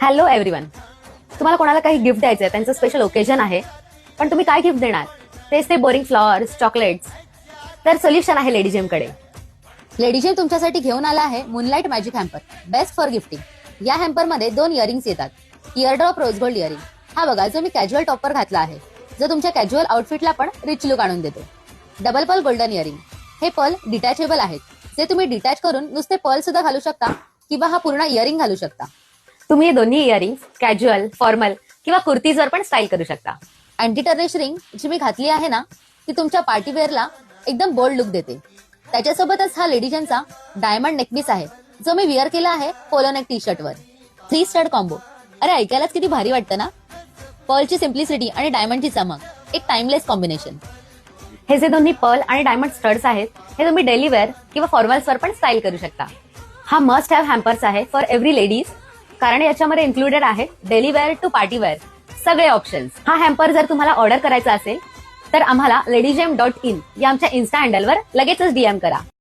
Hello everyone. तुम्हाला कोणाला काही गिफ्ट द्यायचं आहे, त्यांचं स्पेशल ओकेजन आहे, पण तुम्ही काय गिफ्ट देणार? तेच ते बोरिंग फ्लॉवर्स, चॉकलेट्स. तर सोल्युशन आहे लेडी जेमकडे. लेडी जेम तुमच्यासाठी घेऊन आला आहे moonlight magic hamper, best for gifting. या हॅम्पर मध्ये 2 इयरिंग्स येतात. इयरड्रॉप रोज गोल्ड इयरिंग. हा बघा, जो मी कॅज्युअल टॉपर घातला आहे, जो तुमच्या कॅज्युअल आउटफिटला पण रिच लुक आणून देतो. Double pearl golden earring. हे पर्ल डिटॅचेबल आहेत, जे तुम्ही डिटॅच करून नुसते पर्ल सुद्धा घालू शकता किंवा हा पूर्ण इयरिंग घालू शकता. तुम्ही हे दोन्ही इयरिंग्स कॅज्युअल, फॉर्मल किंवा कुर्तीजवर पण स्टाईल करू शकता. अँटी टर्निश रिंग जी मी घातली आहे ना, ती तुमच्या पार्टी वेअरला एकदम बोल्ड लुक देते. त्याच्यासोबतच हा लेडी जेमचा डायमंड नेकपीस आहे, जो मी विअर केला आहे polo neck T शर्टवर. 3 stud combo. अरे ऐकायलाच किती भारी वाटतं ना. पर्लची सिम्प्लिसिटी आणि डायमंडची चमक, एक टाइमलेस कॉम्बिनेशन. हे जे दोन्ही पर्ल आणि डायमंड स्टड्स आहेत, हे तुम्ही डेली वेअर किंवा फॉर्मल्सवर पण स्टाईल करू शकता. हा मस्ट हॅव हॅम्पर्स आहे फॉर एव्हरी लेडीज, कारण याच्यामध्ये इन्क्लुडेड आहे daily wear to party wear सगळे ऑप्शन्स. हा हॅम्पर जर तुम्हाला ऑर्डर करायचा असेल तर आम्हाला ladyjem.in या आमच्या इन्स्टा हँडलवर लगेचच DM करा.